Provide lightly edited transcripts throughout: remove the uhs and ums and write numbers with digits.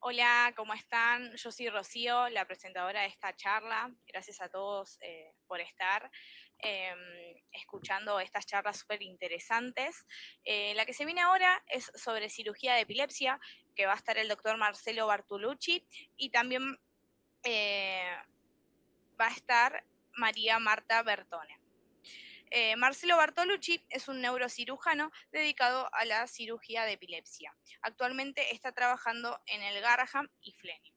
Hola, ¿cómo están? Yo soy Rocío, la presentadora de esta charla. Gracias a todos por estar escuchando estas charlas súper interesantes. La que se viene ahora es sobre cirugía de epilepsia, que va a estar el doctor Marcelo Bartolucci, y también eh, va a estar María Marta Bertone. Marcelo Bartolucci es un neurocirujano dedicado a la cirugía de epilepsia. Actualmente está trabajando en el Garaham y Fleming.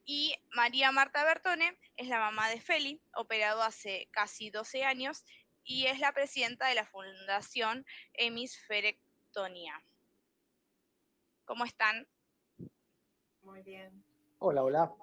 Y María Marta Bertone es la mamá de Feli, operado hace casi 12 años, y es la presidenta de la Fundación Hemisferectomía. ¿Cómo están? Muy bien. Hola, hola.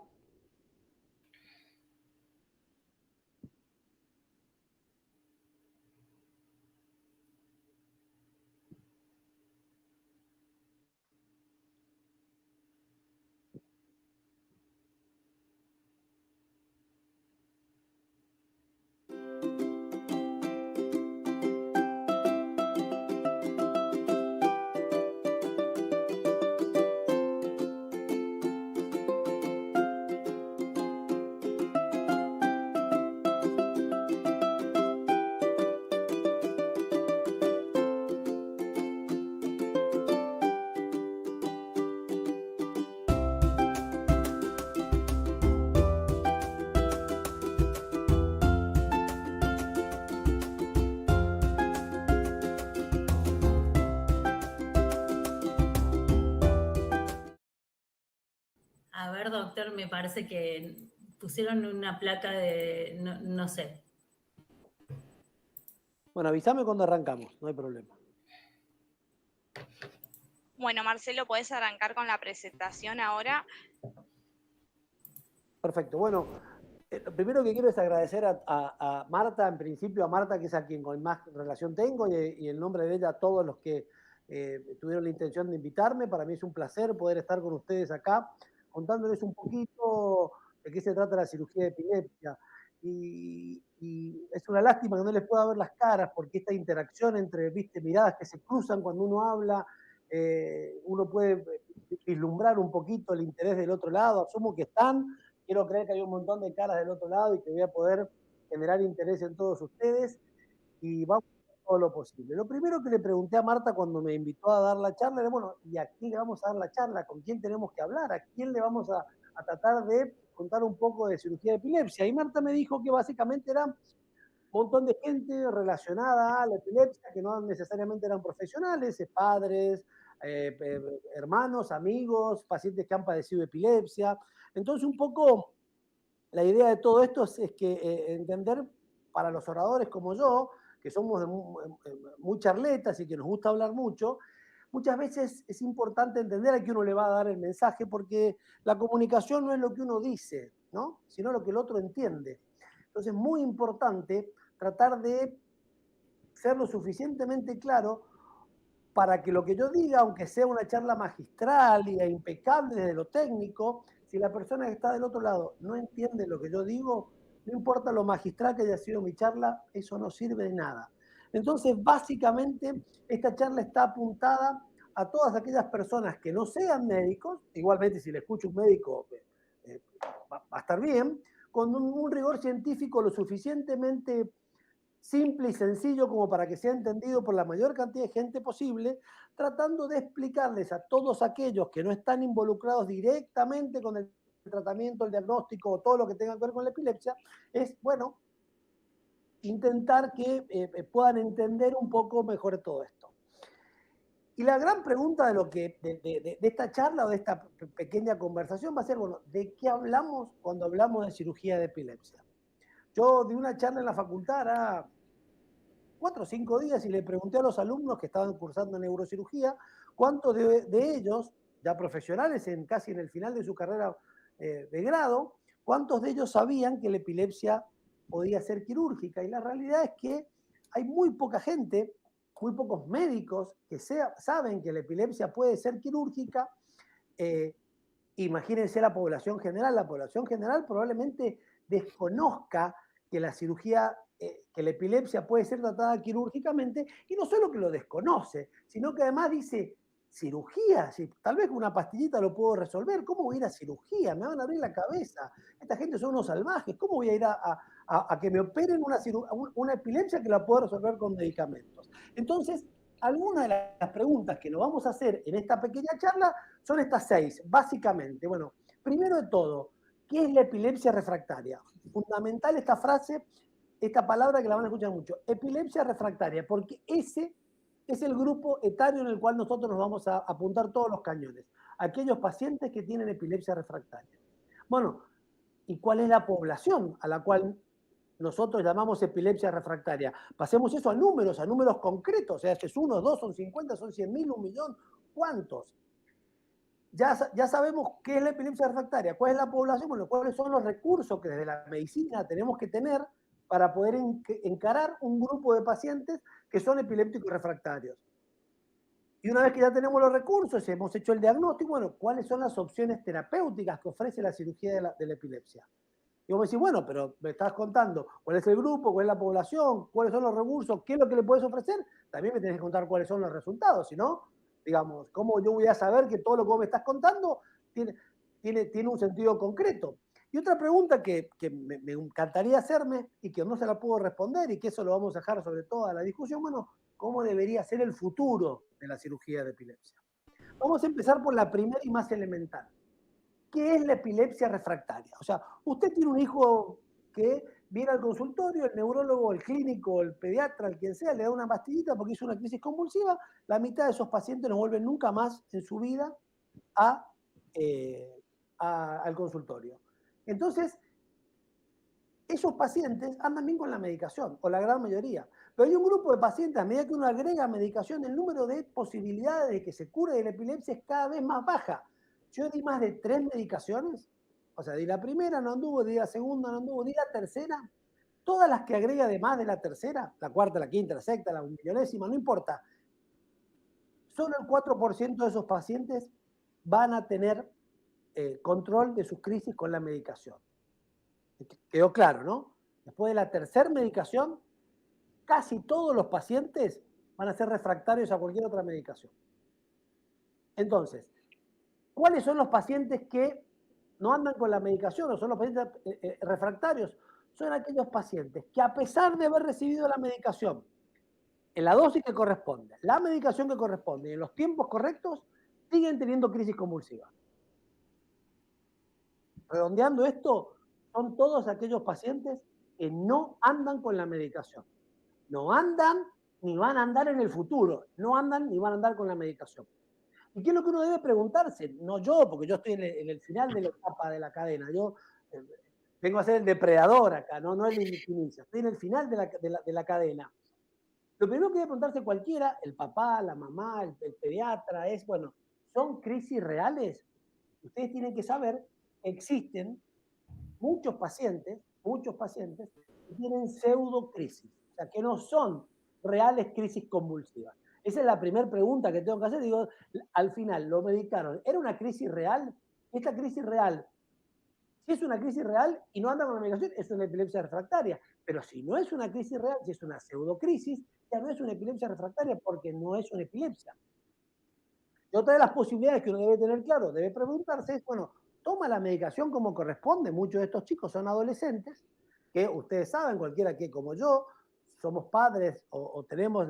A ver, doctor, me parece que pusieron una placa de, no sé. Bueno, avísame cuando arrancamos, no hay problema. Bueno, Marcelo, ¿podés arrancar con la presentación ahora? Perfecto. Bueno, lo primero que quiero es agradecer a Marta, en principio a Marta, que es a quien con más relación tengo, y en nombre de ella a todos los que tuvieron la intención de invitarme. Para mí es un placer poder estar con ustedes acá, contándoles un poquito de qué se trata la cirugía de epilepsia. Y es una lástima que no les pueda ver las caras, porque esta interacción entre, viste, miradas que se cruzan cuando uno habla, uno puede vislumbrar un poquito el interés del otro lado. Asumo que están. Quiero creer que hay un montón de caras del otro lado y que voy a poder generar interés en todos ustedes y vamos a hacer todo lo posible. Lo primero que le pregunté a Marta cuando me invitó a dar la charla era, bueno, ¿y a quién le vamos a dar la charla? ¿Con quién tenemos que hablar? ¿A quién le vamos a tratar de contar un poco de cirugía de epilepsia? Y Marta me dijo que básicamente era un montón de gente relacionada a la epilepsia, que no necesariamente eran profesionales, padres, hermanos, amigos, pacientes que han padecido epilepsia. Entonces, un poco la idea de todo esto es que entender para los oradores como yo, que somos muy charletas y que nos gusta hablar mucho, muchas veces es importante entender a qué uno le va a dar el mensaje, porque la comunicación no es lo que uno dice, ¿no? Sino lo que el otro entiende. Entonces, es muy importante tratar de ser lo suficientemente claro para que lo que yo diga, aunque sea una charla magistral e impecable desde lo técnico, si la persona que está del otro lado no entiende lo que yo digo, no importa lo magistral que haya sido mi charla, eso no sirve de nada. Entonces, básicamente, esta charla está apuntada a todas aquellas personas que no sean médicos, igualmente si le escucho un médico va a estar bien, con un rigor científico lo suficientemente simple y sencillo como para que sea entendido por la mayor cantidad de gente posible, tratando de explicarles a todos aquellos que no están involucrados directamente con el tratamiento, el diagnóstico o todo lo que tenga que ver con la epilepsia, es, bueno, intentar que puedan entender un poco mejor todo esto. Y la gran pregunta de, de esta charla o de esta pequeña conversación va a ser, bueno, ¿de qué hablamos cuando hablamos de cirugía de epilepsia? Yo di una charla en la facultad a 4 o 5 días y le pregunté a los alumnos que estaban cursando neurocirugía cuántos de ellos, ya profesionales casi en el final de su carrera de grado, cuántos de ellos sabían que la epilepsia podía ser quirúrgica. Y la realidad es que hay muy poca gente, muy pocos médicos que saben que la epilepsia puede ser quirúrgica. Eh, Imagínense la población general probablemente desconozca que la cirugía, que la epilepsia puede ser tratada quirúrgicamente, y no solo que lo desconoce, sino que además dice, cirugía, si tal vez con una pastillita lo puedo resolver, ¿cómo voy a ir a cirugía? Me van a abrir la cabeza, esta gente son unos salvajes, ¿cómo voy a ir a que me operen una epilepsia que la puedo resolver con medicamentos? Entonces, algunas de las preguntas que nos vamos a hacer en esta pequeña charla son estas 6, básicamente. Bueno, primero de todo, ¿qué es la epilepsia refractaria? Fundamental esta frase, esta palabra que la van a escuchar mucho, epilepsia refractaria, porque ese es el grupo etario en el cual nosotros nos vamos a apuntar todos los cañones, aquellos pacientes que tienen epilepsia refractaria. Bueno, ¿y cuál es la población a la cual nosotros llamamos epilepsia refractaria? Pasemos eso a números concretos, o sea, si es 1, 2, son 50, son 100.000, 1.000.000, ¿cuántos? Ya sabemos qué es la epilepsia refractaria, cuál es la población, bueno, cuáles son los recursos que desde la medicina tenemos que tener para poder encarar un grupo de pacientes que son epilépticos refractarios. Y una vez que ya tenemos los recursos y hemos hecho el diagnóstico, bueno, ¿cuáles son las opciones terapéuticas que ofrece la cirugía de la epilepsia? Y vos me decís, bueno, pero me estás contando cuál es el grupo, cuál es la población, cuáles son los recursos, qué es lo que le puedes ofrecer. También me tenés que contar cuáles son los resultados, si no, digamos, ¿cómo yo voy a saber que todo lo que vos me estás contando tiene un sentido concreto? Y otra pregunta que me encantaría hacerme y que no se la puedo responder y que eso lo vamos a dejar sobre toda la discusión, bueno, ¿cómo debería ser el futuro de la cirugía de epilepsia? Vamos a empezar por la primera y más elemental. ¿Qué es la epilepsia refractaria? O sea, usted tiene un hijo que viene al consultorio, el neurólogo, el clínico, el pediatra, el quien sea, le da una pastillita porque hizo una crisis convulsiva, la mitad de esos pacientes no vuelven nunca más en su vida al consultorio. Entonces, esos pacientes andan bien con la medicación, o la gran mayoría. Pero hay un grupo de pacientes, a medida que uno agrega medicación, el número de posibilidades de que se cure de la epilepsia es cada vez más baja. Yo di más de 3 medicaciones, o sea, di la primera, no anduvo, di la segunda, no anduvo, di la tercera. Todas las que agrega además de la tercera, la cuarta, la quinta, la sexta, la millonésima, no importa. Solo el 4% de esos pacientes van a tener control de sus crisis con la medicación. Quedó claro, ¿no? Después de la tercera medicación, casi todos los pacientes van a ser refractarios a cualquier otra medicación. Entonces, ¿cuáles son los pacientes que no andan con la medicación o son los pacientes refractarios? Son aquellos pacientes que a pesar de haber recibido la medicación en la dosis que corresponde, la medicación que corresponde y en los tiempos correctos, siguen teniendo crisis convulsiva. Redondeando esto, son todos aquellos pacientes que no andan con la medicación. No andan ni van a andar en el futuro. No andan ni van a andar con la medicación. ¿Y qué es lo que uno debe preguntarse? No yo, porque yo estoy en el final de la etapa de la cadena. Yo vengo a ser el depredador acá, no el inicio. Estoy en el final de la cadena. Lo primero que debe preguntarse cualquiera, el papá, la mamá, el pediatra, es, bueno, ¿son crisis reales? Ustedes tienen que saber que existen muchos pacientes que tienen pseudocrisis, o sea, que no son reales crisis convulsivas. Esa es la primera pregunta que tengo que hacer. Digo, al final, ¿lo medicaron? ¿Era una crisis real? Esta crisis real, si es una crisis real y no anda con la medicación, es una epilepsia refractaria. Pero si no es una crisis real, si es una pseudocrisis, ya no es una epilepsia refractaria porque no es una epilepsia. Y otra de las posibilidades que uno debe tener claro, debe preguntarse es, bueno, toma la medicación como corresponde. Muchos de estos chicos son adolescentes, que ustedes saben, cualquiera que como yo, somos padres o tenemos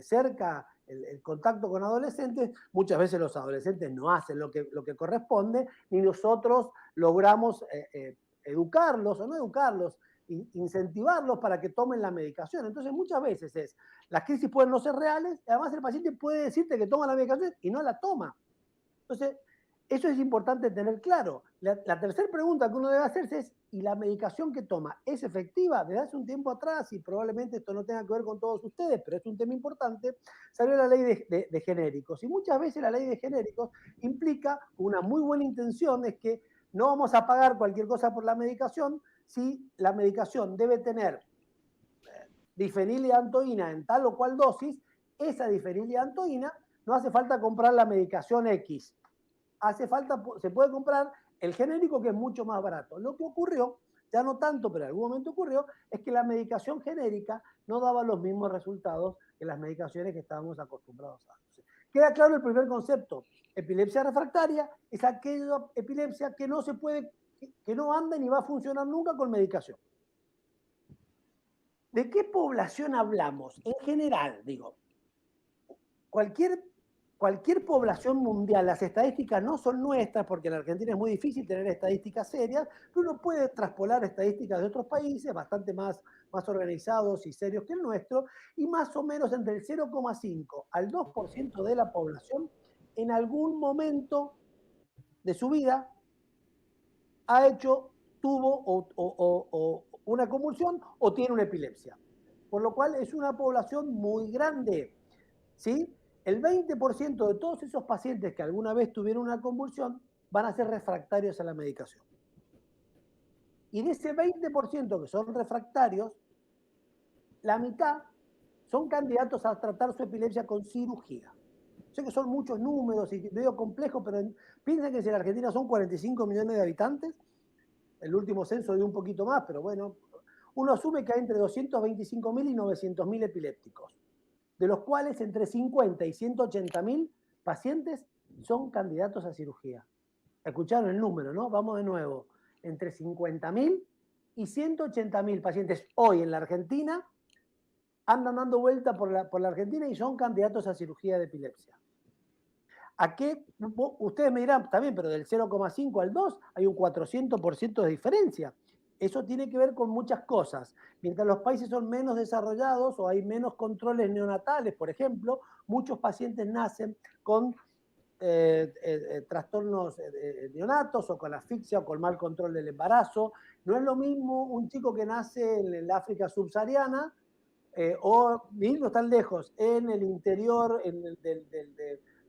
cerca el contacto con adolescentes, muchas veces los adolescentes no hacen lo que corresponde, ni nosotros logramos educarlos o no educarlos, incentivarlos para que tomen la medicación. Entonces muchas veces las crisis pueden no ser reales, y además el paciente puede decirte que toma la medicación y no la toma. Entonces, eso es importante tener claro. La tercera pregunta que uno debe hacerse es, ¿y la medicación que toma es efectiva? Desde hace un tiempo atrás, y probablemente esto no tenga que ver con todos ustedes, pero es un tema importante, salió la ley de genéricos. Y muchas veces la ley de genéricos implica una muy buena intención, es que no vamos a pagar cualquier cosa por la medicación si la medicación debe tener difenilantoína en tal o cual dosis, esa difenilantoína no hace falta comprar la medicación X. Se puede comprar el genérico que es mucho más barato. Lo que ocurrió, ya no tanto, pero en algún momento ocurrió, es que la medicación genérica no daba los mismos resultados que las medicaciones que estábamos acostumbrados a. Queda claro el primer concepto. Epilepsia refractaria es aquella epilepsia que no se puede, que no anda ni va a funcionar nunca con medicación. ¿De qué población hablamos? En general, digo, cualquier población mundial, las estadísticas no son nuestras, porque en Argentina es muy difícil tener estadísticas serias, pero uno puede traspolar estadísticas de otros países bastante más organizados y serios que el nuestro, y más o menos entre el 0,5 al 2% de la población en algún momento de su vida tuvo una convulsión o tiene una epilepsia. Por lo cual es una población muy grande, ¿sí? El 20% de todos esos pacientes que alguna vez tuvieron una convulsión van a ser refractarios a la medicación. Y de ese 20% que son refractarios, la mitad son candidatos a tratar su epilepsia con cirugía. Sé que son muchos números y medio complejo, pero piensen que si en Argentina son 45 millones de habitantes, el último censo dio un poquito más, pero bueno, uno asume que hay entre 225.000 y 900.000 epilépticos, de los cuales entre 50 y 180.000 pacientes son candidatos a cirugía. Escucharon el número, ¿no? Vamos de nuevo. Entre 50.000 y 180.000 pacientes hoy en la Argentina andan dando vuelta por la Argentina y son candidatos a cirugía de epilepsia. ¿A qué? Ustedes me dirán, también, pero del 0,5 al 2 hay un 400% de diferencia. Eso tiene que ver con muchas cosas. Mientras los países son menos desarrollados o hay menos controles neonatales, por ejemplo, muchos pacientes nacen con trastornos neonatos o con asfixia o con mal control del embarazo. No es lo mismo un chico que nace en el África subsahariana o, no tan lejos, en el interior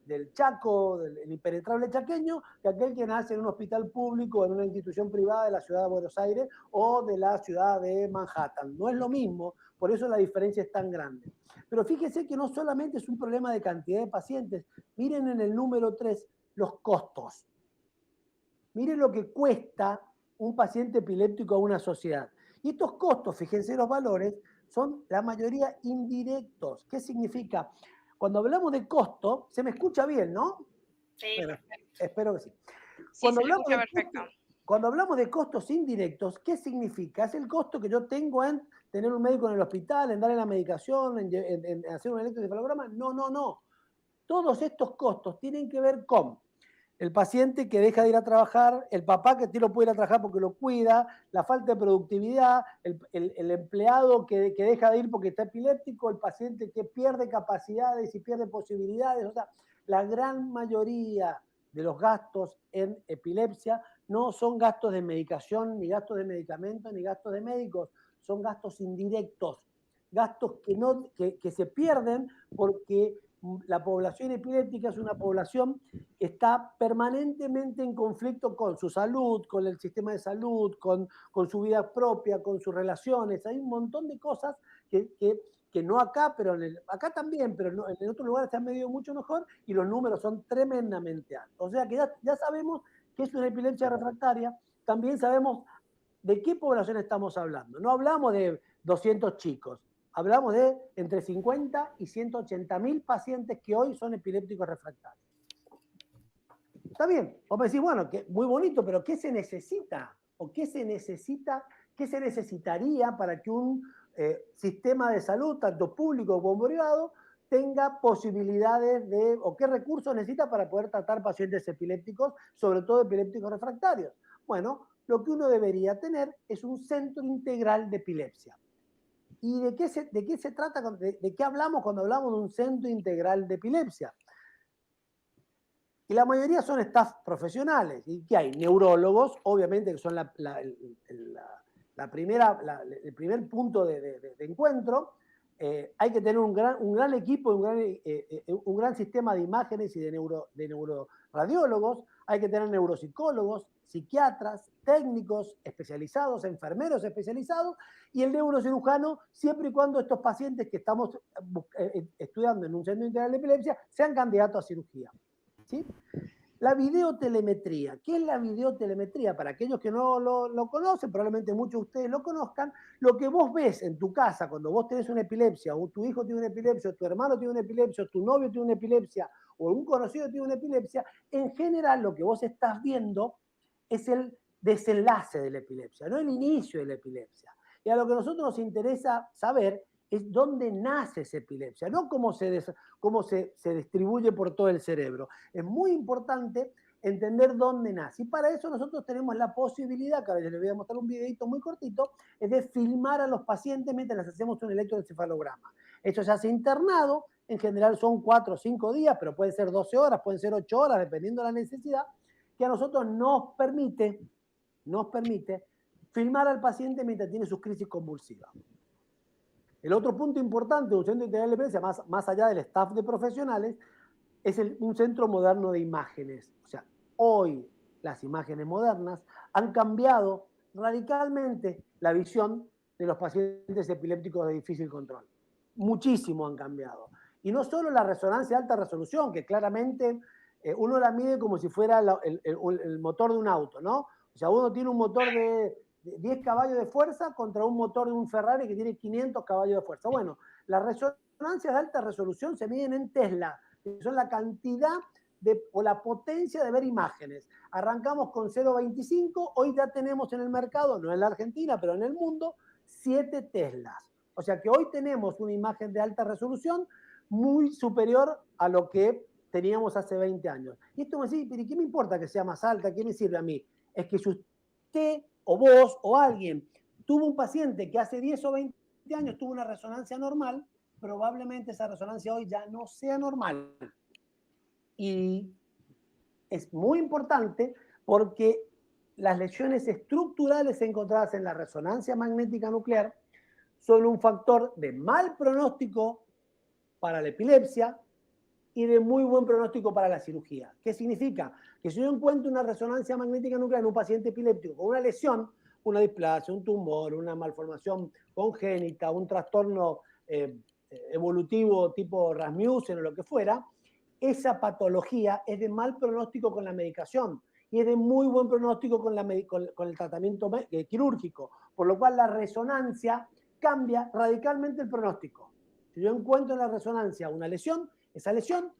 del Chaco, del impenetrable chaqueño, que aquel que nace en un hospital público, en una institución privada de la ciudad de Buenos Aires o de la ciudad de Manhattan. No es lo mismo, por eso la diferencia es tan grande. Pero fíjense que no solamente es un problema de cantidad de pacientes, miren en el número 3 los costos. Miren lo que cuesta un paciente epiléptico a una sociedad. Y estos costos, fíjense los valores, son la mayoría indirectos. ¿Qué significa? Cuando hablamos de costo, se me escucha bien, ¿no? Sí, bueno, perfecto. espero que sí. Sí, se escucha perfecto. Cuando hablamos de costos indirectos, ¿qué significa? Es el costo que yo tengo en tener un médico en el hospital, en darle la medicación, en hacer un electroencefalograma. No. Todos estos costos tienen que ver con el paciente que deja de ir a trabajar, el papá que no puede ir a trabajar porque lo cuida, la falta de productividad, el empleado que deja de ir porque está epiléptico, el paciente que pierde capacidades y pierde posibilidades. O sea, la gran mayoría de los gastos en epilepsia no son gastos de medicación, ni gastos de medicamentos, ni gastos de médicos, son gastos indirectos, gastos que se pierden porque la población epiléptica es una población que está permanentemente en conflicto con su salud, con el sistema de salud, con su vida propia, con sus relaciones. Hay un montón de cosas que no acá, pero acá también, pero no, en otros lugares se han medido mucho mejor y los números son tremendamente altos. O sea que ya sabemos que es una epilepsia refractaria, también sabemos de qué población estamos hablando. No hablamos de 200 chicos, hablamos de entre 50 y 180.000 pacientes que hoy son epilépticos refractarios. Está bien, vos me decís, bueno, que muy bonito, pero ¿qué se necesita? ¿O qué se necesitaría para que un sistema de salud, tanto público como privado, tenga posibilidades o qué recursos necesita para poder tratar pacientes epilépticos, sobre todo epilépticos refractarios? Bueno, lo que uno debería tener es un centro integral de epilepsia. ¿Y de qué se trata? ¿De qué hablamos cuando hablamos de un centro integral de epilepsia? Y la mayoría son staff profesionales. ¿Y qué hay? Neurólogos, obviamente, que son el primer punto de encuentro. Hay que tener un gran equipo, un gran sistema de imágenes y de neuroradiólogos. Hay que tener neuropsicólogos, psiquiatras, técnicos especializados, enfermeros especializados, y el neurocirujano, siempre y cuando estos pacientes que estamos estudiando en un centro integral de epilepsia sean candidatos a cirugía. ¿Sí? La videotelemetría. ¿Qué es la videotelemetría? Para aquellos que no lo conocen, probablemente muchos de ustedes lo conozcan, lo que vos ves en tu casa cuando vos tenés una epilepsia, o tu hijo tiene una epilepsia, o tu hermano tiene una epilepsia, o tu novio tiene una epilepsia, o un conocido tiene una epilepsia, en general lo que vos estás viendo es el desenlace de la epilepsia, no el inicio de la epilepsia. Y a lo que a nosotros nos interesa saber es dónde nace esa epilepsia, no cómo se distribuye por todo el cerebro. Es muy importante entender dónde nace. Y para eso nosotros tenemos la posibilidad, que ahora les voy a mostrar un videito muy cortito, es de filmar a los pacientes mientras les hacemos un electroencefalograma. Esto se hace internado, en general son 4 o 5 días, pero pueden ser 12 horas, pueden ser 8 horas, dependiendo de la necesidad, que a nosotros nos permite filmar al paciente mientras tiene sus crisis convulsivas. El otro punto importante de un centro integral de epilepsia, más allá del staff de profesionales, es un centro moderno de imágenes. O sea, hoy las imágenes modernas han cambiado radicalmente la visión de los pacientes epilépticos de difícil control. Muchísimo han cambiado. Y no solo la resonancia de alta resolución, que claramente uno la mide como si fuera el motor de un auto, ¿no? O sea, uno tiene un motor de 10 caballos de fuerza contra un motor de un Ferrari que tiene 500 caballos de fuerza. Bueno, las resonancias de alta resolución se miden en Tesla, que son la cantidad o la potencia de ver imágenes. Arrancamos con 0,25, hoy ya tenemos en el mercado, no en la Argentina, pero en el mundo, 7 Teslas. O sea que hoy tenemos una imagen de alta resolución muy superior a lo que teníamos hace 20 años. Y esto me dice, ¿pero qué me importa que sea más alta? ¿Qué me sirve a mí? Es que si usted o vos o alguien tuvo un paciente que hace 10 o 20 años tuvo una resonancia normal, probablemente esa resonancia hoy ya no sea normal. Y es muy importante porque las lesiones estructurales encontradas en la resonancia magnética nuclear son un factor de mal pronóstico para la epilepsia y de muy buen pronóstico para la cirugía. ¿Qué significa? Que si yo encuentro una resonancia magnética nuclear en un paciente epiléptico con una lesión, una displasia, un tumor, una malformación congénita, un trastorno evolutivo tipo Rasmussen o lo que fuera, esa patología es de mal pronóstico con la medicación y es de muy buen pronóstico con el tratamiento quirúrgico, por lo cual la resonancia cambia radicalmente el pronóstico. Si yo encuentro en la resonancia una lesión, esa lesión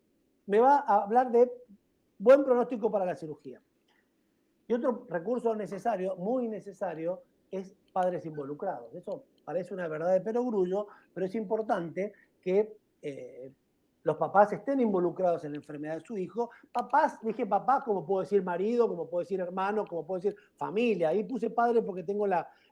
me va a hablar de buen pronóstico para la cirugía. Y otro recurso necesario, muy necesario, es padres involucrados. Eso parece una verdad de perogrullo, pero es importante que los papás estén involucrados en la enfermedad de su hijo. Papás, dije papás, como puedo decir marido, como puedo decir hermano, como puedo decir familia. Ahí puse padre porque tengo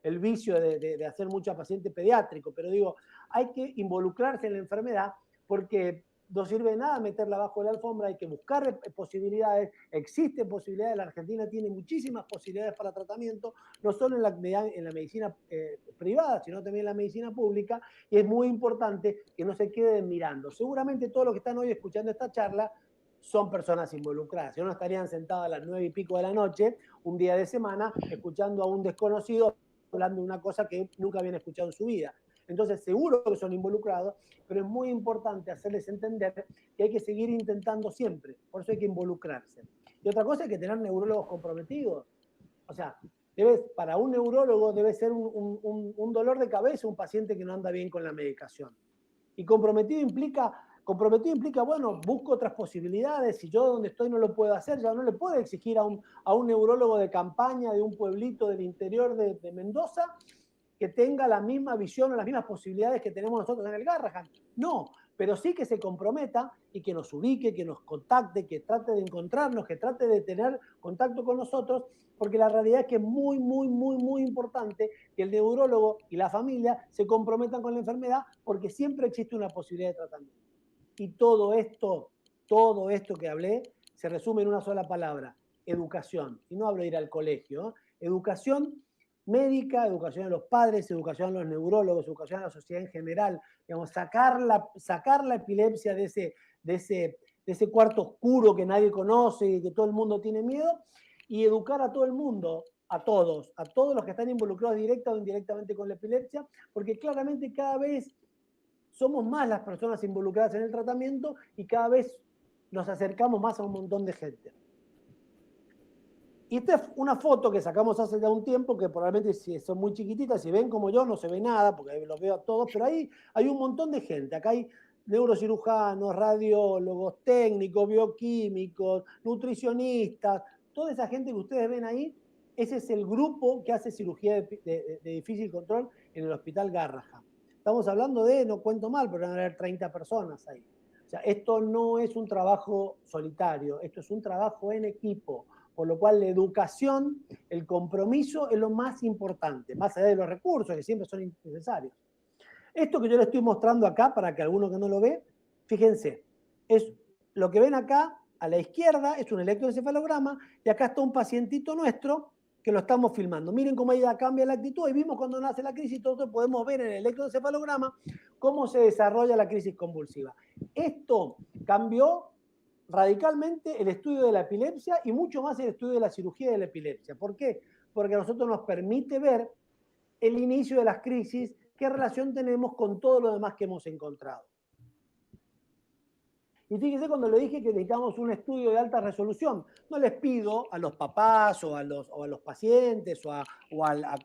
el vicio de hacer mucho paciente pediátrico, pero digo, hay que involucrarse en la enfermedad porque no sirve de nada meterla bajo la alfombra, hay que buscar posibilidades, existen posibilidades, la Argentina tiene muchísimas posibilidades para tratamiento, no solo en la medicina privada, sino también en la medicina pública, y es muy importante que no se queden mirando. Seguramente todos los que están hoy escuchando esta charla son personas involucradas, si no estarían sentados a las 9 y pico de la noche, un día de semana, escuchando a un desconocido hablando de una cosa que nunca habían escuchado en su vida. Entonces, seguro que son involucrados, pero es muy importante hacerles entender que hay que seguir intentando siempre. Por eso hay que involucrarse. Y otra cosa es que tener neurólogos comprometidos. O sea, para un neurólogo debe ser un dolor de cabeza un paciente que no anda bien con la medicación. Y comprometido implica, bueno, busco otras posibilidades. Si yo donde estoy no lo puedo hacer, ya no le puedo exigir a un neurólogo de campaña de un pueblito del interior de Mendoza que tenga la misma visión o las mismas posibilidades que tenemos nosotros en el Garrahan. No, pero sí que se comprometa y que nos ubique, que nos contacte, que trate de encontrarnos, que trate de tener contacto con nosotros, porque la realidad es que es muy, muy, muy, muy importante que el neurólogo y la familia se comprometan con la enfermedad porque siempre existe una posibilidad de tratamiento. Y todo esto que hablé se resume en una sola palabra, educación. Y no hablo de ir al colegio, ¿eh? Educación médica, educación a los padres, educación a los neurólogos, educación a la sociedad en general, digamos, sacar la epilepsia de ese cuarto oscuro que nadie conoce y que todo el mundo tiene miedo, y educar a todo el mundo, a todos los que están involucrados directa o indirectamente con la epilepsia, porque claramente cada vez somos más las personas involucradas en el tratamiento y cada vez nos acercamos más a un montón de gente. Y esta es una foto que sacamos hace ya un tiempo, que probablemente si son muy chiquititas, si ven como yo no se ve nada, porque los veo a todos, pero ahí hay un montón de gente. Acá hay neurocirujanos, radiólogos, técnicos, bioquímicos, nutricionistas, toda esa gente que ustedes ven ahí, ese es el grupo que hace cirugía de difícil control en el Hospital Garrahan. Estamos hablando de, no cuento mal, pero van a haber 30 personas ahí. O sea, esto no es un trabajo solitario, esto es un trabajo en equipo, por lo cual la educación, el compromiso es lo más importante, más allá de los recursos que siempre son necesarios. Esto que yo les estoy mostrando acá, para que alguno que no lo ve, fíjense, es lo que ven acá a la izquierda, es un electroencefalograma, y acá está un pacientito nuestro que lo estamos filmando. Miren cómo ella cambia la actitud, y vimos cuando nace la crisis, todos podemos ver en el electroencefalograma cómo se desarrolla la crisis convulsiva. Esto cambió radicalmente el estudio de la epilepsia y mucho más el estudio de la cirugía de la epilepsia. ¿Por qué? Porque a nosotros nos permite ver el inicio de las crisis, qué relación tenemos con todo lo demás que hemos encontrado. Y fíjense cuando le dije que necesitamos un estudio de alta resolución, no les pido a los papás o a los pacientes o a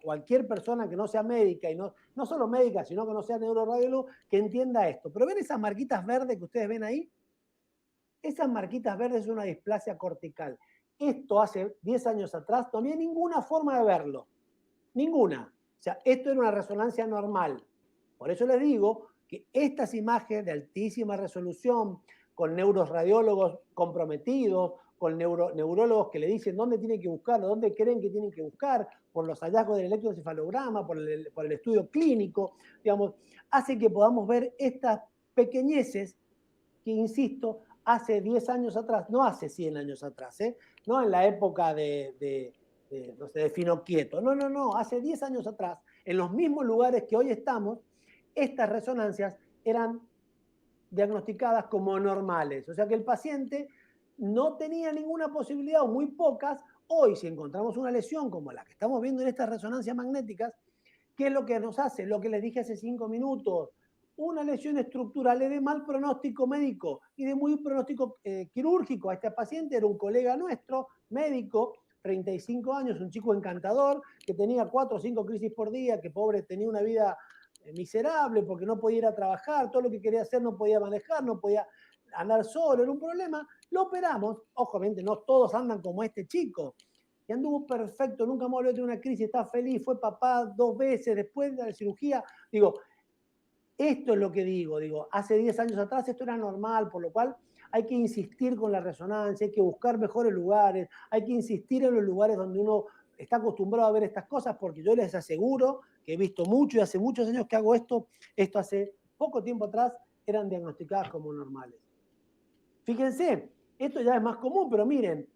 cualquier persona que no sea médica, y no solo médica, sino que no sea neuroradiólogo, que entienda esto. Pero ven esas marquitas verdes que ustedes ven ahí. Esas marquitas verdes es una displasia cortical. Esto hace 10 años atrás no había ninguna forma de verlo. Ninguna. O sea, esto era una resonancia normal. Por eso les digo que estas imágenes de altísima resolución, con neuroradiólogos comprometidos, con neurólogos que le dicen dónde tienen que buscarlo, dónde creen que tienen que buscar, por los hallazgos del electroencefalograma, por el estudio clínico, digamos, hace que podamos ver estas pequeñeces que, insisto, hace 10 años atrás, no hace 100 años atrás, no en la época de Fino Quieto, no, hace 10 años atrás, en los mismos lugares que hoy estamos, estas resonancias eran diagnosticadas como normales. O sea que el paciente no tenía ninguna posibilidad o muy pocas. Hoy, si encontramos una lesión como la que estamos viendo en estas resonancias magnéticas, ¿qué es lo que nos hace? Lo que les dije hace 5 minutos. Una lesión estructural es de mal pronóstico médico y de muy pronóstico quirúrgico. A este paciente era un colega nuestro, médico, 35 años, un chico encantador, que tenía 4 o 5 crisis por día, que pobre tenía una vida miserable porque no podía ir a trabajar, todo lo que quería hacer no podía manejar, no podía andar solo, era un problema. Lo operamos, obviamente no todos andan como este chico, y anduvo perfecto, nunca más volvió a tener una crisis, está feliz, fue papá 2 veces después de la cirugía. Digo, esto es lo que digo, hace 10 años atrás esto era normal, por lo cual hay que insistir con la resonancia, hay que buscar mejores lugares, hay que insistir en los lugares donde uno está acostumbrado a ver estas cosas, porque yo les aseguro que he visto mucho y hace muchos años que hago esto hace poco tiempo atrás eran diagnosticadas como normales. Fíjense, esto ya es más común, pero miren,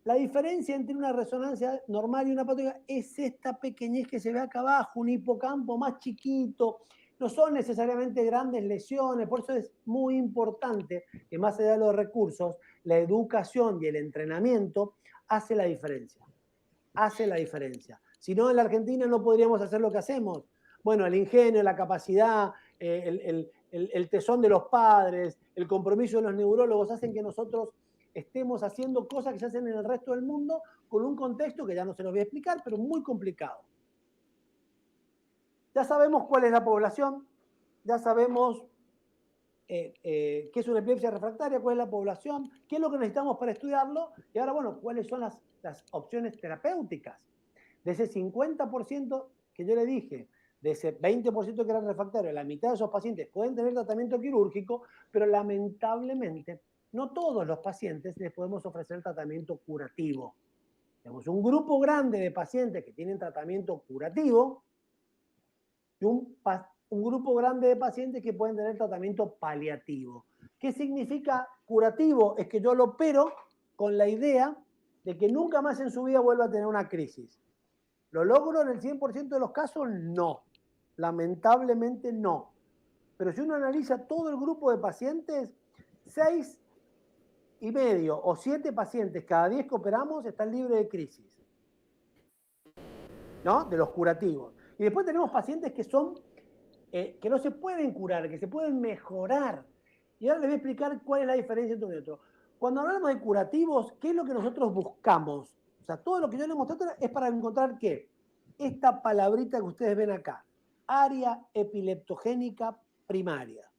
la diferencia entre una resonancia normal y una patológica es esta pequeñez que se ve acá abajo, un hipocampo más chiquito. No son necesariamente grandes lesiones, por eso es muy importante que más allá de los recursos, la educación y el entrenamiento hace la diferencia. Hace la diferencia. Si no, en la Argentina no podríamos hacer lo que hacemos. Bueno, el ingenio, la capacidad, el tesón de los padres, el compromiso de los neurólogos hacen que nosotros estemos haciendo cosas que se hacen en el resto del mundo con un contexto que ya no se los voy a explicar, pero muy complicado. Ya sabemos cuál es la población, ya sabemos qué es una epilepsia refractaria, cuál es la población, qué es lo que necesitamos para estudiarlo, y ahora, bueno, cuáles son las opciones terapéuticas. De ese 50% que yo le dije, de ese 20% que eran refractarios, la mitad de esos pacientes pueden tener tratamiento quirúrgico, pero lamentablemente no todos los pacientes les podemos ofrecer tratamiento curativo. Tenemos un grupo grande de pacientes que tienen tratamiento curativo y un grupo grande de pacientes que pueden tener tratamiento paliativo. ¿Qué significa curativo? Es que yo lo opero con la idea de que nunca más en su vida vuelva a tener una crisis. ¿Lo logro en el 100% de los casos? No. Lamentablemente no. Pero si uno analiza todo el grupo de pacientes, 6,5 o 7 pacientes cada 10 que operamos están libres de crisis, ¿no? De los curativos. Y después tenemos pacientes que son, que no se pueden curar, que se pueden mejorar. Y ahora les voy a explicar cuál es la diferencia entre uno y otro. Cuando hablamos de curativos, ¿qué es lo que nosotros buscamos? O sea, todo lo que yo les mostré es para encontrar ¿qué? Esta palabrita que ustedes ven acá, área epileptogénica primaria.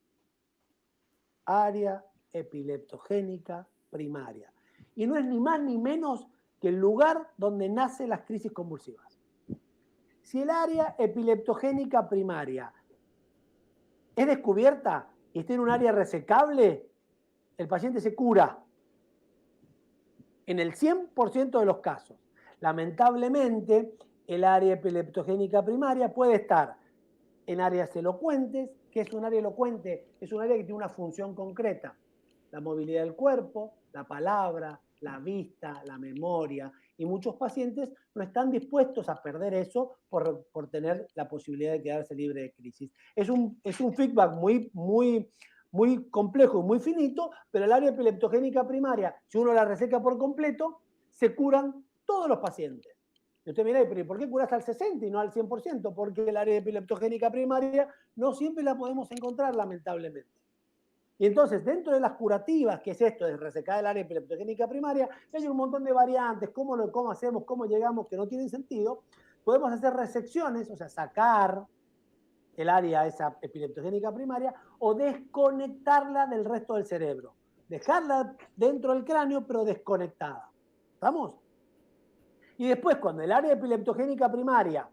área epileptogénica primaria. Y no es ni más ni menos que el lugar donde nacen las crisis convulsivas. Si el área epileptogénica primaria es descubierta y está en un área resecable, el paciente se cura en el 100% de los casos. Lamentablemente, el área epileptogénica primaria puede estar en áreas elocuentes. ¿Qué es un área elocuente? Es un área que tiene una función concreta. La movilidad del cuerpo, la palabra, la vista, la memoria. Y muchos pacientes no están dispuestos a perder eso por tener la posibilidad de quedarse libre de crisis. Es un feedback muy complejo y muy finito, pero el área epileptogénica primaria, si uno la reseca por completo, se curan todos los pacientes. Y usted mira, pero ¿por qué curaste al 60 y no al 100%? Porque el área epileptogénica primaria no siempre la podemos encontrar, lamentablemente. Y entonces, dentro de las curativas, que es esto de resecar el área epileptogénica primaria, hay un montón de variantes, cómo hacemos, cómo llegamos, que no tienen sentido. Podemos hacer resecciones, o sea, sacar el área esa epileptogénica primaria o desconectarla del resto del cerebro. Dejarla dentro del cráneo, pero desconectada. ¿Estamos? Y después, cuando el área epileptogénica primaria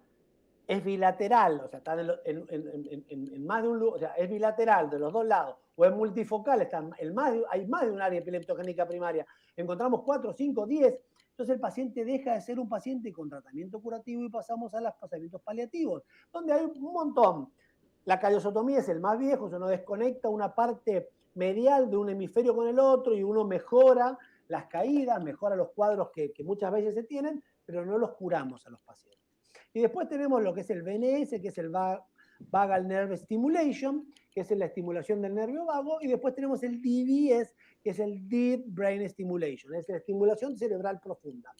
es bilateral, o sea, está en más de un lugar, o sea, es bilateral de los dos lados, o es multifocal, hay más de un área epileptogénica primaria, encontramos 4, 5, 10, entonces el paciente deja de ser un paciente con tratamiento curativo y pasamos a los tratamientos paliativos, donde hay un montón. La callosotomía es el más viejo, uno desconecta una parte medial de un hemisferio con el otro y uno mejora las caídas, mejora los cuadros que muchas veces se tienen, pero no los curamos a los pacientes. Y después tenemos lo que es el VNS, que es el Vagal Nerve Stimulation, que es la estimulación del nervio vago, y después tenemos el DBS, que es el Deep Brain Stimulation, es la estimulación cerebral profunda.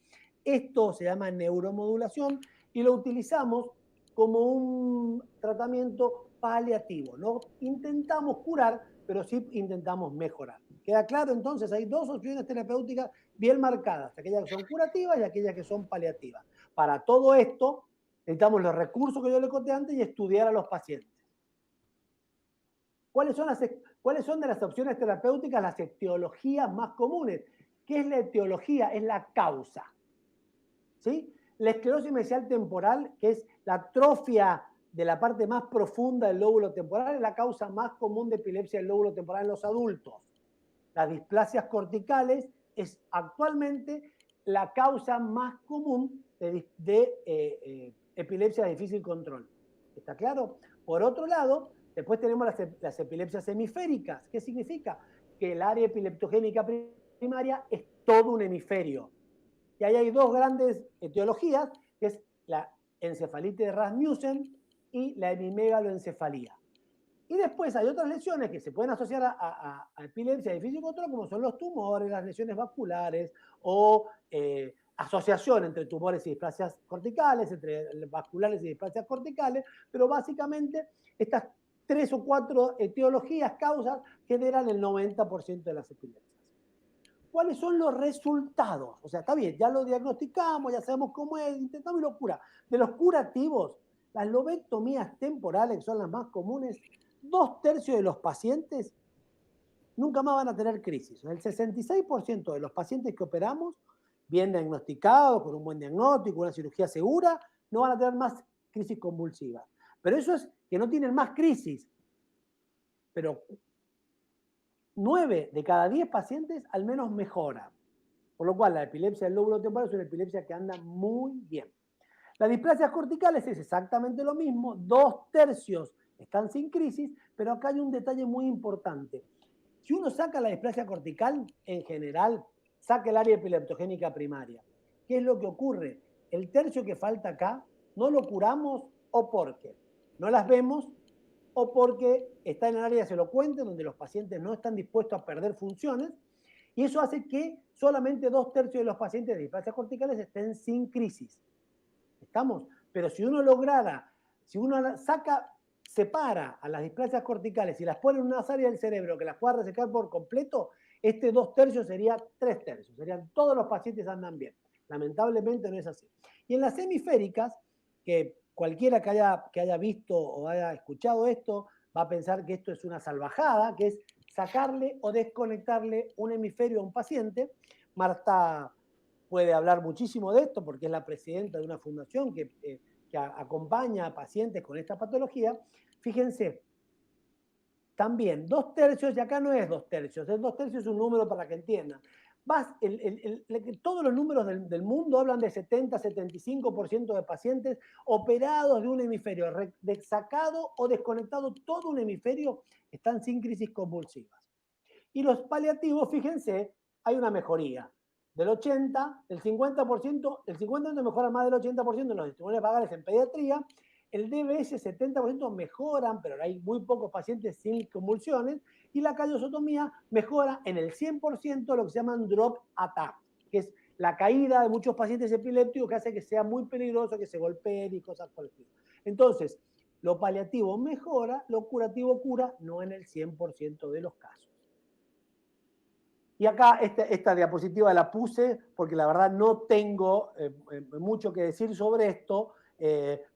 Esto se llama neuromodulación y lo utilizamos como un tratamiento paliativo. No intentamos curar, pero sí intentamos mejorar. ¿Queda claro? Entonces hay dos opciones terapéuticas bien marcadas, aquellas que son curativas y aquellas que son paliativas. Para todo esto necesitamos los recursos que yo le conté antes y estudiar a los pacientes. ¿Cuáles son de las opciones terapéuticas las etiologías más comunes? ¿Qué es la etiología? Es la causa. ¿Sí? La esclerosis mesial temporal, que es la atrofia de la parte más profunda del lóbulo temporal, es la causa más común de epilepsia del lóbulo temporal en los adultos. Las displasias corticales es actualmente la causa más común de epilepsia de difícil control. ¿Está claro? Por otro lado, después tenemos las epilepsias hemisféricas. ¿Qué significa? Que el área epileptogénica primaria es todo un hemisferio. Y ahí hay dos grandes etiologías, que es la encefalitis de Rasmussen y la hemimegaloencefalía. Y después hay otras lesiones que se pueden asociar a epilepsia de difícil control, como son los tumores, las lesiones vasculares o asociación entre tumores y displasias corticales, entre vasculares y displasias corticales, pero básicamente estas 3 o 4 etiologías, causas, generan el 90% de las epilepsias. ¿Cuáles son los resultados? O sea, está bien, ya lo diagnosticamos, ya sabemos cómo es, intentamos y lo cura. De los curativos, las lobectomías temporales, que son las más comunes, 2/3 de los pacientes nunca más van a tener crisis. El 66% de los pacientes que operamos, bien diagnosticados, con un buen diagnóstico, una cirugía segura, no van a tener más crisis convulsivas. Pero eso es que no tienen más crisis. Pero 9 de cada 10 pacientes al menos mejoran. Por lo cual la epilepsia del lóbulo temporal es una epilepsia que anda muy bien. Las displasias corticales es exactamente lo mismo, 2/3 están sin crisis, pero acá hay un detalle muy importante. Si uno saca la displasia cortical, en general, saca el área epileptogénica primaria. ¿Qué es lo que ocurre? El tercio que falta acá, no lo curamos o porque no las vemos o porque está en áreas elocuentes donde los pacientes no están dispuestos a perder funciones, y eso hace que solamente 2/3 de los pacientes de displasias corticales estén sin crisis. ¿Estamos? Pero si uno separa a las displasias corticales y las pone en unas áreas del cerebro que las pueda resecar por completo, este 2/3 sería 3/3. Serían todos los pacientes andan bien. Lamentablemente no es así. Y en las hemisféricas, que cualquiera que haya visto o haya escuchado esto va a pensar que esto es una salvajada, que es sacarle o desconectarle un hemisferio a un paciente. Marta puede hablar muchísimo de esto porque es la presidenta de una fundación que acompaña a pacientes con esta patología. Fíjense, también 2/3, y acá no es 2/3, es 2/3 es un número para que entiendan. Todos los números del mundo hablan de 70-75% de pacientes operados de un hemisferio, sacado o desconectado todo un hemisferio, están sin crisis convulsivas. Y los paliativos, fíjense, hay una mejoría. Del 80, del 50%, el 50% mejora más del 80% en los testimonios vagales en pediatría. El DBS 70% mejoran, pero hay muy pocos pacientes sin convulsiones. Y la callosotomía mejora en el 100% lo que se llaman drop attack, que es la caída de muchos pacientes epilépticos que hace que sea muy peligroso, que se golpeen y cosas por el estilo. Entonces, lo paliativo mejora, lo curativo cura, no en el 100% de los casos. Y acá esta diapositiva la puse porque la verdad no tengo mucho que decir sobre esto,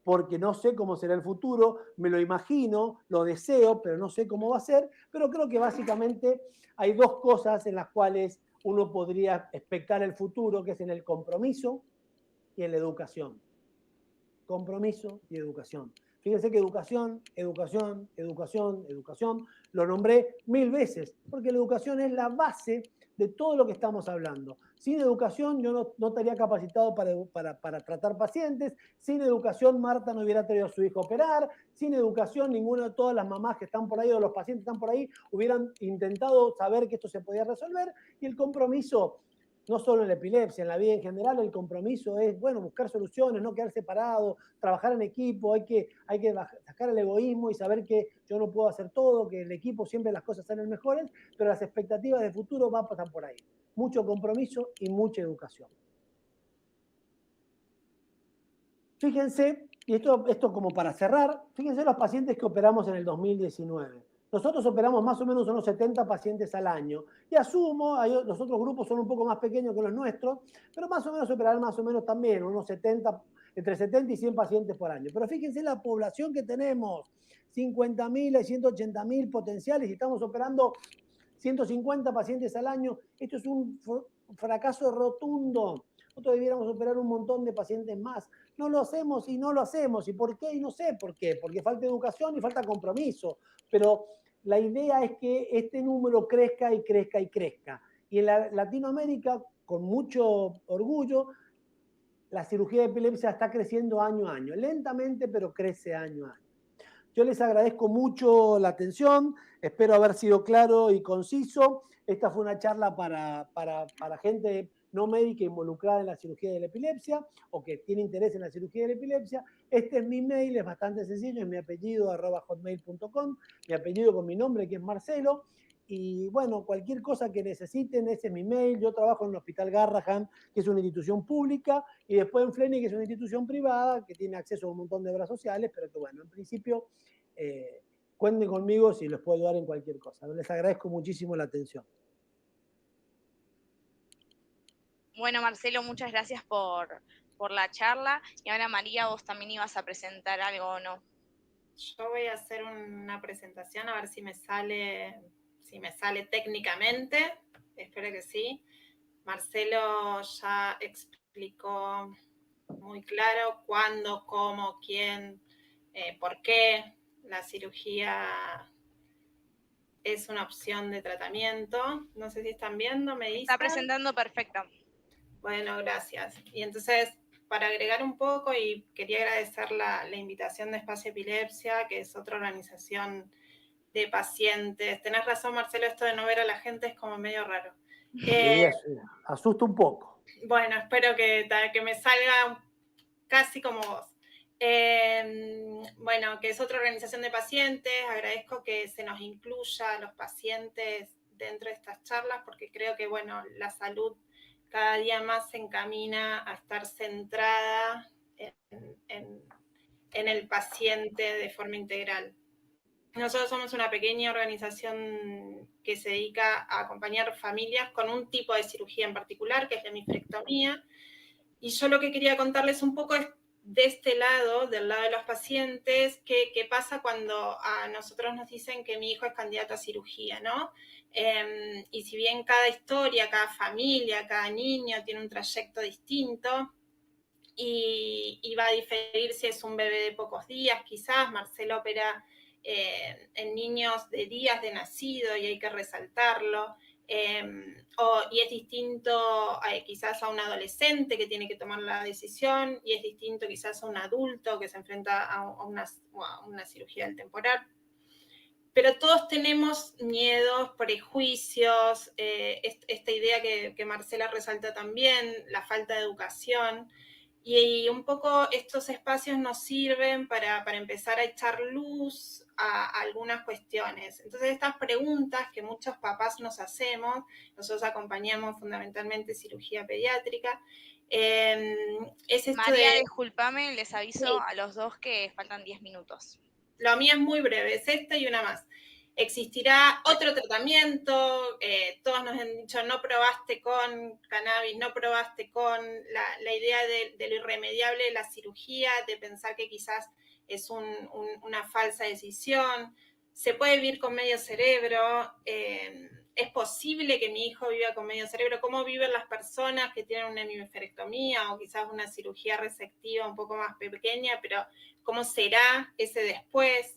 porque no sé cómo será el futuro, me lo imagino, lo deseo, pero no sé cómo va a ser, pero creo que básicamente hay dos cosas en las cuales uno podría expectar el futuro, que es en el compromiso y en la educación. Compromiso y educación. Fíjense que educación, lo nombré 1000 veces, porque la educación es la base de todo lo que estamos hablando. Sin educación yo no estaría capacitado para tratar pacientes, sin educación Marta no hubiera traído a su hijo a operar, sin educación ninguna de todas las mamás que están por ahí o los pacientes que están por ahí hubieran intentado saber que esto se podía resolver, y el compromiso, no solo en la epilepsia, en la vida en general, el compromiso es, bueno, buscar soluciones, no quedar separado, trabajar en equipo, hay que sacar el egoísmo y saber que yo no puedo hacer todo, que el equipo siempre las cosas salen mejores, pero las expectativas de futuro van a pasar por ahí. Mucho compromiso y mucha educación. Fíjense, y esto como para cerrar, fíjense los pacientes que operamos en el 2019. Nosotros operamos más o menos unos 70 pacientes al año. Y asumo, los otros grupos son un poco más pequeños que los nuestros, pero más o menos operarán más o menos también unos 70, entre 70 y 100 pacientes por año. Pero fíjense la población que tenemos, 50.000 a 180.000 potenciales y estamos operando 150 pacientes al año. Esto es un fracaso rotundo. Nosotros debiéramos operar un montón de pacientes más. No lo hacemos y no lo hacemos. ¿Y por qué? Y no sé por qué. Porque falta educación y falta compromiso. Pero la idea es que este número crezca y crezca y crezca. Y en Latinoamérica, con mucho orgullo, la cirugía de epilepsia está creciendo año a año. Lentamente, pero crece año a año. Yo les agradezco mucho la atención. Espero haber sido claro y conciso. Esta fue una charla para gente no médica involucrada en la cirugía de la epilepsia o que tiene interés en la cirugía de la epilepsia. Este es mi mail, es bastante sencillo, es mi apellido @hotmail.com, mi apellido con mi nombre que es Marcelo. Y bueno, cualquier cosa que necesiten, ese es mi mail. Yo trabajo en el Hospital Garrahan, que es una institución pública, y después en Fleni, que es una institución privada, que tiene acceso a un montón de obras sociales, pero que bueno, en principio cuenten conmigo si les puedo ayudar en cualquier cosa. Les agradezco muchísimo la atención. Bueno, Marcelo, muchas gracias por la charla. Y ahora, María, vos también ibas a presentar algo, ¿o no? Yo voy a hacer una presentación a ver si me sale técnicamente. Espero que sí. Marcelo ya explicó muy claro cuándo, cómo, quién, por qué la cirugía es una opción de tratamiento. No sé si están viendo, me dicen. Está presentando perfecto. Bueno, gracias. Y entonces, para agregar un poco, y quería agradecer la invitación de Espacio Epilepsia, que es otra organización de pacientes. Tenés razón, Marcelo, esto de no ver a la gente es como medio raro. Asusta un poco. Bueno, espero que me salga casi como vos. Bueno, que es otra organización de pacientes. Agradezco que se nos incluya a los pacientes dentro de estas charlas, porque creo que, bueno, la salud cada día más se encamina a estar centrada en el paciente de forma integral. Nosotros somos una pequeña organización que se dedica a acompañar familias con un tipo de cirugía en particular, que es la hemifrectomía. Y yo lo que quería contarles un poco es de este lado, del lado de los pacientes, ¿qué pasa cuando a nosotros nos dicen que mi hijo es candidato a cirugía, ¿no? Y si bien cada historia, cada familia, cada niño tiene un trayecto distinto y va a diferir si es un bebé de pocos días, quizás Marcelo opera en niños de días de nacido y hay que resaltarlo. Y es distinto quizás a un adolescente que tiene que tomar la decisión y es distinto quizás a un adulto que se enfrenta a una cirugía del temporal. Pero todos tenemos miedos, prejuicios, esta idea que Marcela resalta también, la falta de educación. Y un poco estos espacios nos sirven para empezar a echar luz a algunas cuestiones. Entonces, estas preguntas que muchos papás nos hacemos, nosotros acompañamos fundamentalmente cirugía pediátrica, es esto María, de... discúlpame, les aviso Sí. a los dos que faltan 10 minutos. Lo mío es muy breve, es esta y una más. Existirá otro tratamiento, todos nos han dicho, no probaste con cannabis, no probaste con la idea de lo irremediable de la cirugía, de pensar que quizás es una falsa decisión. Se puede vivir con medio cerebro, es posible que mi hijo viva con medio cerebro. ¿Cómo viven las personas que tienen una hemiferectomía o quizás una cirugía resectiva un poco más pequeña, pero cómo será ese después?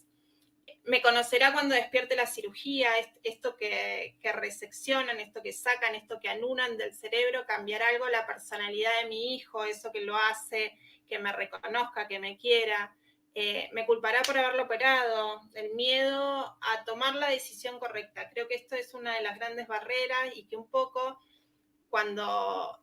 Me conocerá cuando despierte la cirugía, esto que reseccionan, esto que sacan, esto que anulan del cerebro, cambiará algo la personalidad de mi hijo, eso que lo hace, que me reconozca, que me quiera. Me culpará por haberlo operado, el miedo a tomar la decisión correcta. Creo que esto es una de las grandes barreras y que un poco cuando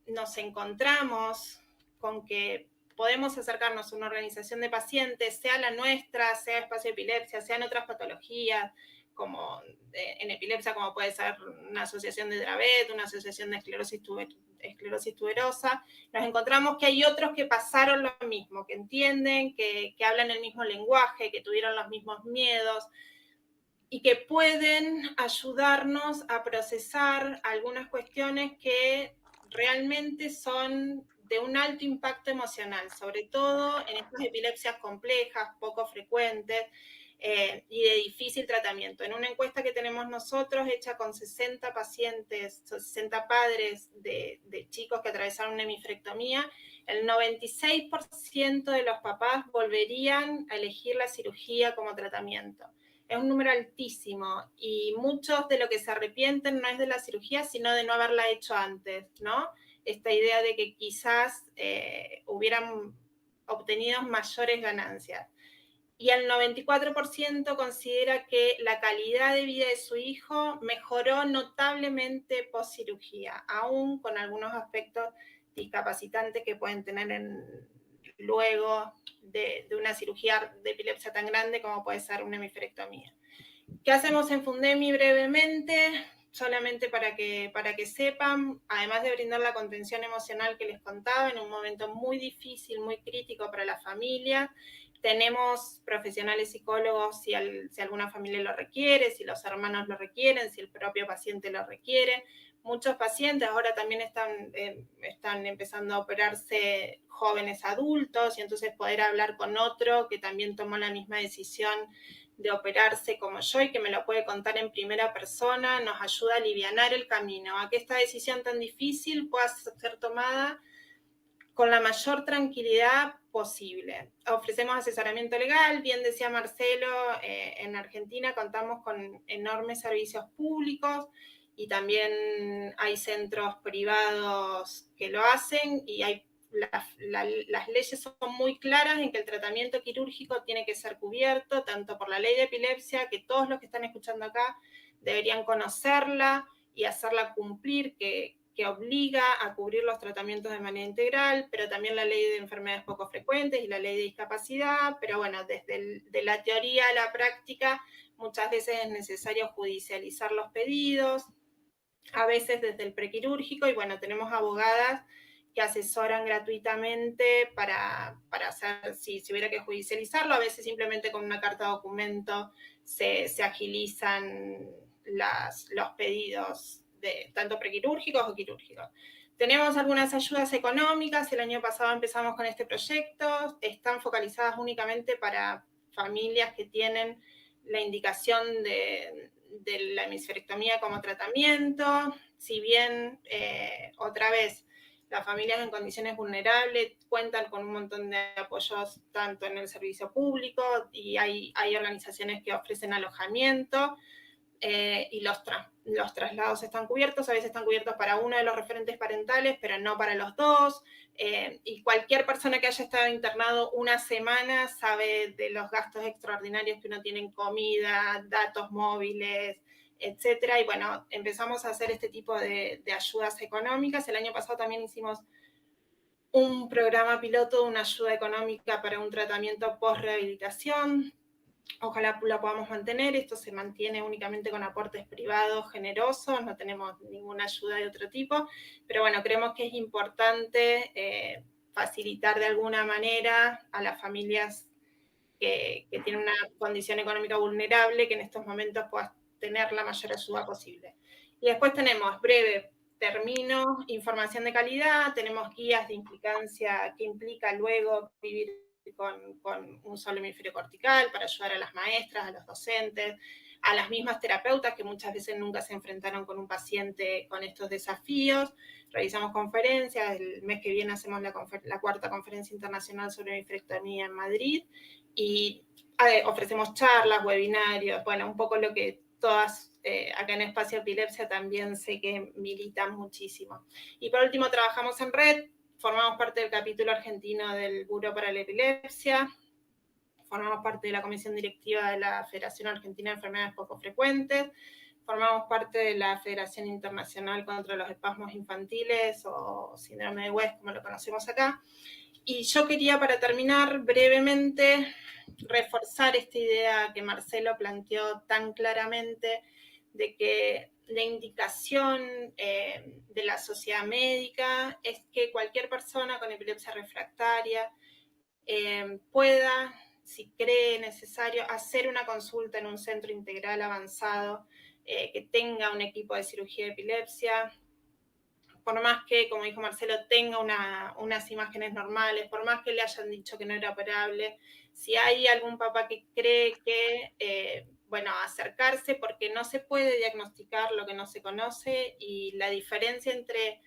nos encontramos con que podemos acercarnos a una organización de pacientes, sea la nuestra, sea Espacio Epilepsia, sean otras patologías, como en epilepsia, como puede ser una asociación de Dravet, una asociación de esclerosis tuberosa, nos encontramos que hay otros que pasaron lo mismo, que entienden, que hablan el mismo lenguaje, que tuvieron los mismos miedos, y que pueden ayudarnos a procesar algunas cuestiones que realmente son de un alto impacto emocional, sobre todo en estas epilepsias complejas, poco frecuentes y de difícil tratamiento. En una encuesta que tenemos nosotros, hecha con 60 pacientes, 60 padres de chicos que atravesaron una hemifrectomía, el 96% de los papás volverían a elegir la cirugía como tratamiento. Es un número altísimo y muchos de lo que se arrepienten no es de la cirugía, sino de no haberla hecho antes, ¿no? Esta idea de que quizás hubieran obtenido mayores ganancias. Y el 94% considera que la calidad de vida de su hijo mejoró notablemente post cirugía, aún con algunos aspectos discapacitantes que pueden tener luego de una cirugía de epilepsia tan grande como puede ser una hemiferectomía. ¿Qué hacemos en Fundemi brevemente? Solamente para que sepan, además de brindar la contención emocional que les contaba en un momento muy difícil, muy crítico para la familia, tenemos profesionales psicólogos si alguna familia lo requiere, si los hermanos lo requieren, si el propio paciente lo requiere. Muchos pacientes ahora también están empezando a operarse jóvenes adultos y entonces poder hablar con otro que también tomó la misma decisión de operarse como yo y que me lo puede contar en primera persona, nos ayuda a alivianar el camino, a que esta decisión tan difícil pueda ser tomada con la mayor tranquilidad posible. Ofrecemos asesoramiento legal, bien decía Marcelo, en Argentina contamos con enormes servicios públicos y también hay centros privados que lo hacen y las leyes son muy claras en que el tratamiento quirúrgico tiene que ser cubierto tanto por la ley de epilepsia, que todos los que están escuchando acá deberían conocerla y hacerla cumplir, que obliga a cubrir los tratamientos de manera integral, pero también la ley de enfermedades poco frecuentes y la ley de discapacidad, pero bueno, desde de la teoría a la práctica muchas veces es necesario judicializar los pedidos, a veces desde el prequirúrgico, y bueno, tenemos abogadas que asesoran gratuitamente para hacer, si hubiera que judicializarlo, a veces simplemente con una carta de documento se agilizan los pedidos tanto prequirúrgicos o quirúrgicos. Tenemos algunas ayudas económicas, el año pasado empezamos con este proyecto, están focalizadas únicamente para familias que tienen la indicación de la hemisferectomía como tratamiento, si bien, otra vez, las familias en condiciones vulnerables cuentan con un montón de apoyos tanto en el servicio público y hay organizaciones que ofrecen alojamiento y los traslados están cubiertos, a veces están cubiertos para uno de los referentes parentales, pero no para los dos. Y cualquier persona que haya estado internado una semana sabe de los gastos extraordinarios que uno tiene en comida, datos móviles, etcétera. Y bueno, empezamos a hacer este tipo de ayudas económicas. El año pasado también hicimos un programa piloto, una ayuda económica para un tratamiento post-rehabilitación. Ojalá la podamos mantener. Esto se mantiene únicamente con aportes privados generosos, no tenemos ninguna ayuda de otro tipo, pero bueno, creemos que es importante facilitar de alguna manera a las familias que tienen una condición económica vulnerable, que en estos momentos puedan tener la mayor ayuda posible. Y después tenemos, breve, termino, información de calidad, tenemos guías de implicancia, que implica luego vivir con un solo hemisferio cortical para ayudar a las maestras, a los docentes, a las mismas terapeutas que muchas veces nunca se enfrentaron con un paciente con estos desafíos. Realizamos conferencias, el mes que viene hacemos la 4ª Conferencia Internacional sobre Hemisferectomía en Madrid y ofrecemos charlas, webinarios, bueno, un poco lo que todas acá en Espacio Epilepsia también sé que militan muchísimo. Y por último trabajamos en red. Formamos parte del capítulo argentino del Buró para la Epilepsia, formamos parte de la comisión directiva de la Federación Argentina de Enfermedades Poco Frecuentes, formamos parte de la Federación Internacional contra los Espasmos Infantiles o Síndrome de West, como lo conocemos acá. Y yo quería, para terminar brevemente, reforzar esta idea que Marcelo planteó tan claramente de que la indicación de la sociedad médica es que cualquier persona con epilepsia refractaria pueda, si cree necesario, hacer una consulta en un centro integral avanzado que tenga un equipo de cirugía de epilepsia, por más que, como dijo Marcelo, tenga unas imágenes normales, por más que le hayan dicho que no era operable, si hay algún papá que cree que bueno, acercarse, porque no se puede diagnosticar lo que no se conoce, y la diferencia entre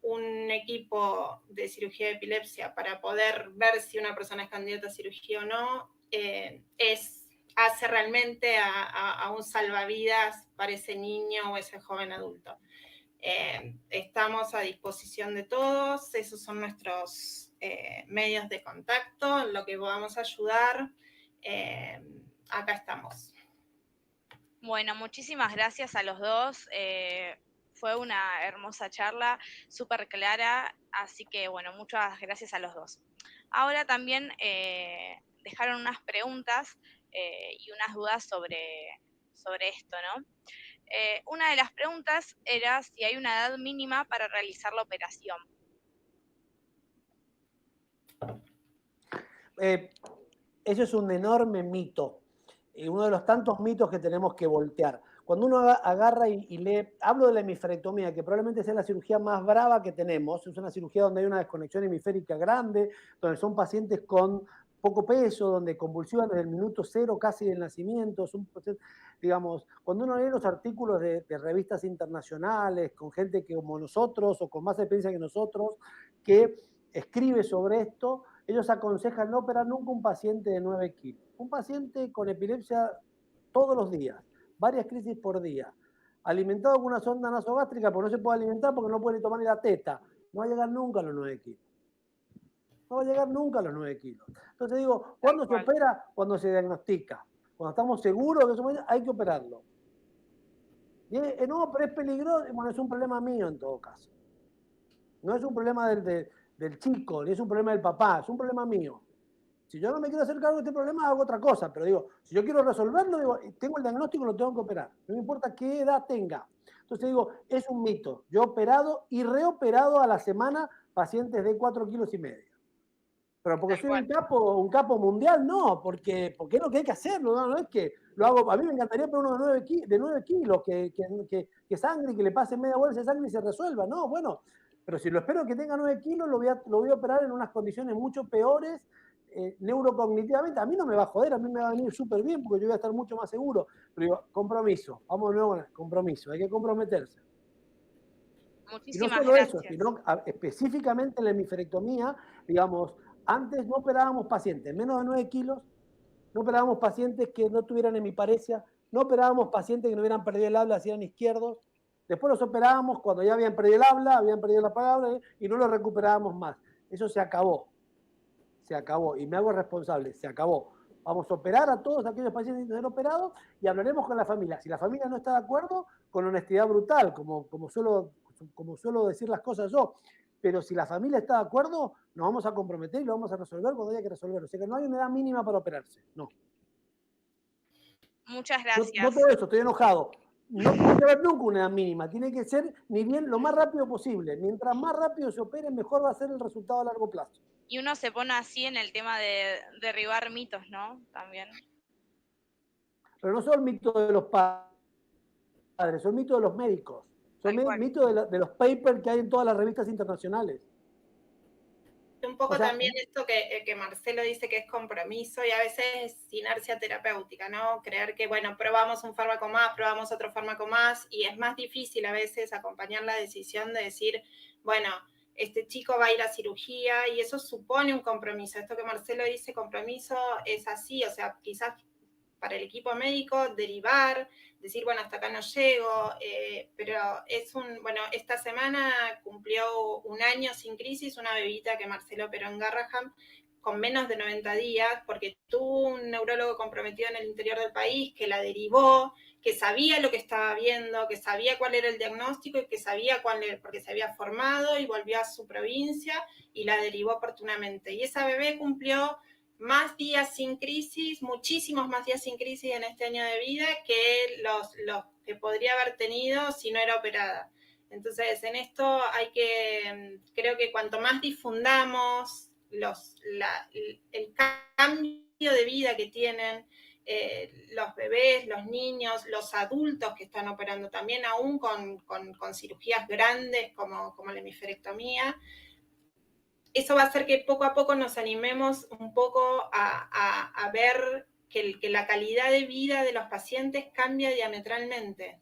un equipo de cirugía de epilepsia para poder ver si una persona es candidata a cirugía o no, hace realmente a un salvavidas para ese niño o ese joven adulto. Estamos a disposición de todos, esos son nuestros medios de contacto, en lo que podamos ayudar, acá estamos. Bueno, muchísimas gracias a los dos. Fue una hermosa charla, súper clara, así que bueno, muchas gracias a los dos. Ahora también dejaron unas preguntas y unas dudas sobre esto, ¿no? Una de las preguntas era si hay una edad mínima para realizar la operación. Eso es un enorme mito. Uno de los tantos mitos que tenemos que voltear. Cuando uno agarra y lee, hablo de la hemisferectomía, que probablemente sea la cirugía más brava que tenemos, es una cirugía donde hay una desconexión hemisférica grande, donde son pacientes con poco peso, donde convulsionan desde el minuto 0 casi del nacimiento, digamos, cuando uno lee los artículos de revistas internacionales, con gente que como nosotros, o con más experiencia que nosotros, que escribe sobre esto, ellos aconsejan no operar nunca un paciente de 9 kilos. Un paciente con epilepsia todos los días, varias crisis por día, alimentado con una sonda nasogástrica, porque no se puede alimentar porque no puede tomar ni la teta, no va a llegar nunca a los 9 kilos. No va a llegar nunca a los 9 kilos. Entonces digo, ¿cuándo se opera? Cuando se diagnostica. Cuando estamos seguros que eso hay que operarlo. No, pero es peligroso. Bueno, es un problema mío en todo caso. No es un problema del chico, ni es un problema del papá, es un problema mío. Si yo no me quiero hacer cargo de este problema, hago otra cosa. Pero digo, si yo quiero resolverlo, digo, tengo el diagnóstico, lo tengo que operar. No me importa qué edad tenga. Entonces digo, es un mito. Yo he operado y reoperado a la semana pacientes de 4,5 kilos. Pero porque soy un capo mundial, no, porque es lo que hay que hacer, no es que lo hago. A mí me encantaría poner uno de 9 kilos, que sangre, que le pase media bolsa de sangre y se resuelva. No, bueno, Pero si lo espero que tenga 9 kilos, lo voy a operar en unas condiciones mucho peores neurocognitivamente. A mí no me va a joder, a mí me va a venir súper bien porque yo voy a estar mucho más seguro. Pero digo, compromiso, vamos de nuevo con el compromiso, hay que comprometerse. Y no Muchísimas solo gracias. eso, sino específicamente en la hemisferectomía, digamos, antes no operábamos pacientes menos de 9 kilos, no operábamos pacientes que no tuvieran hemiparesia, no operábamos pacientes que no hubieran perdido el habla si eran izquierdos. Después los operábamos cuando ya habían perdido el habla, habían perdido la palabra y no los recuperábamos más. Eso se acabó. Se acabó. Y me hago responsable. Se acabó. Vamos a operar a todos aquellos pacientes que no han operado y hablaremos con la familia. Si la familia no está de acuerdo, con honestidad brutal, como suelo decir las cosas yo. Pero si la familia está de acuerdo, nos vamos a comprometer y lo vamos a resolver cuando haya que resolverlo. O sea que no hay una edad mínima para operarse. No. Muchas gracias. No todo eso, estoy enojado. No tiene que haber nunca una edad mínima. Tiene que ser ni bien lo más rápido posible. Mientras más rápido se opere, mejor va a ser el resultado a largo plazo. Y uno se pone así en el tema de derribar mitos, ¿no? También. Pero no son mitos de los padres, son mitos de los médicos. Son mitos de los papers que hay en todas las revistas internacionales. Un poco también esto que Marcelo dice que es compromiso y a veces es inercia terapéutica, ¿no? Creer que, bueno, probamos un fármaco más, probamos otro fármaco más y es más difícil a veces acompañar la decisión de decir, bueno, este chico va a ir a cirugía y eso supone un compromiso. Esto que Marcelo dice, compromiso, es así, o sea, quizás para el equipo médico derivar, decir, bueno, hasta acá no llego, pero bueno, esta semana cumplió 1 año sin crisis, una bebita que Marcelo operó en Garraham, con menos de 90 días, porque tuvo un neurólogo comprometido en el interior del país que la derivó, que sabía lo que estaba viendo, que sabía cuál era el diagnóstico y que sabía cuál era, porque se había formado y volvió a su provincia y la derivó oportunamente. Y esa bebé cumplió más días sin crisis, muchísimos más días sin crisis en este año de vida que los que podría haber tenido si no era operada. Entonces, en esto creo que cuanto más difundamos el cambio de vida que tienen los bebés, los niños, los adultos que están operando también, aún con cirugías grandes como la hemisferectomía, eso va a hacer que poco a poco nos animemos un poco a ver que la calidad de vida de los pacientes cambia diametralmente.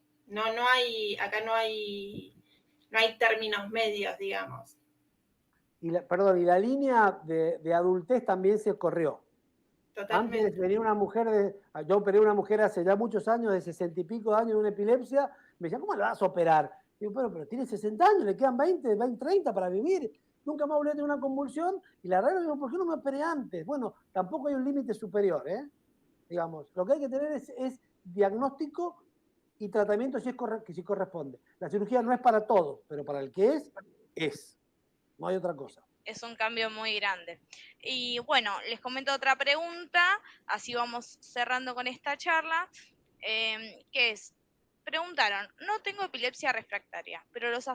Acá no hay términos medios, digamos. Y la línea de adultez también se corrió. Totalmente. Antes venía una mujer, yo operé a una mujer hace ya muchos años, de 60 y pico de años, de una epilepsia, me decía, ¿cómo la vas a operar? Digo, pero tiene 60 años, le quedan 20, 30 para vivir. Nunca más volví a tener una convulsión, y la verdad, digo, ¿por qué no me operé antes? Bueno, tampoco hay un límite superior, digamos. Lo que hay que tener es diagnóstico y tratamiento si corresponde. La cirugía no es para todos, pero para el que es. No hay otra cosa. Es un cambio muy grande. Y bueno, les comento otra pregunta, así vamos cerrando con esta charla, que es, preguntaron, no tengo epilepsia refractaria, pero los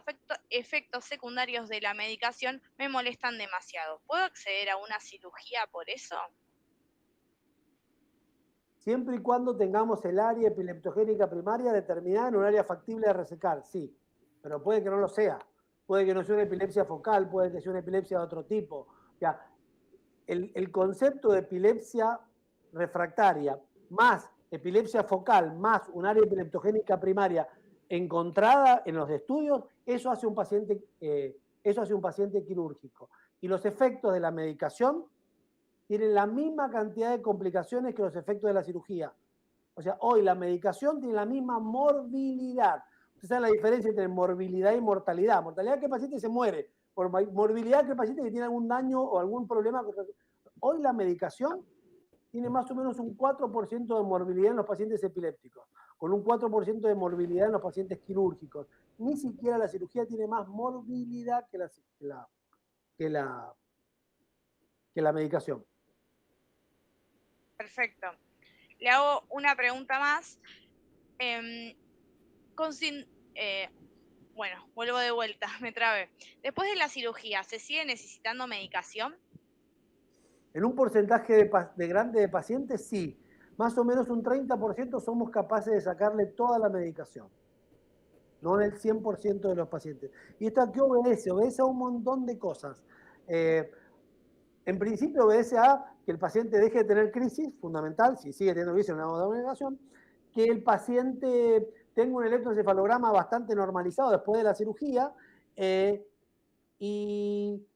efectos secundarios de la medicación me molestan demasiado. ¿Puedo acceder a una cirugía por eso? Siempre y cuando tengamos el área epileptogénica primaria determinada en un área factible de resecar, sí. Pero puede que no lo sea. Puede que no sea una epilepsia focal, puede que sea una epilepsia de otro tipo. O sea, el concepto de epilepsia refractaria más epilepsia focal más un área epileptogénica primaria encontrada en los estudios, eso hace un paciente quirúrgico. Y los efectos de la medicación tienen la misma cantidad de complicaciones que los efectos de la cirugía. O sea, hoy la medicación tiene la misma morbilidad. Usted sabe la diferencia entre morbilidad y mortalidad. Mortalidad que el paciente se muere. Por morbilidad que el paciente que tiene algún daño o algún problema. Hoy la medicación tiene más o menos un 4% de morbilidad en los pacientes epilépticos, con un 4% de morbilidad en los pacientes quirúrgicos. Ni siquiera la cirugía tiene más morbilidad que la medicación. Perfecto. Le hago una pregunta más. Bueno, vuelvo de vuelta, me trabé. Después de la cirugía, ¿se sigue necesitando medicación? En un porcentaje grande de pacientes, sí. Más o menos un 30% somos capaces de sacarle toda la medicación. no en el 100% de los pacientes. ¿Y esto a qué obedece? Obedece a un montón de cosas. En principio obedece a que el paciente deje de tener crisis, fundamental, si sigue teniendo crisis en una medicación, que el paciente tenga un electroencefalograma bastante normalizado después de la cirugía, y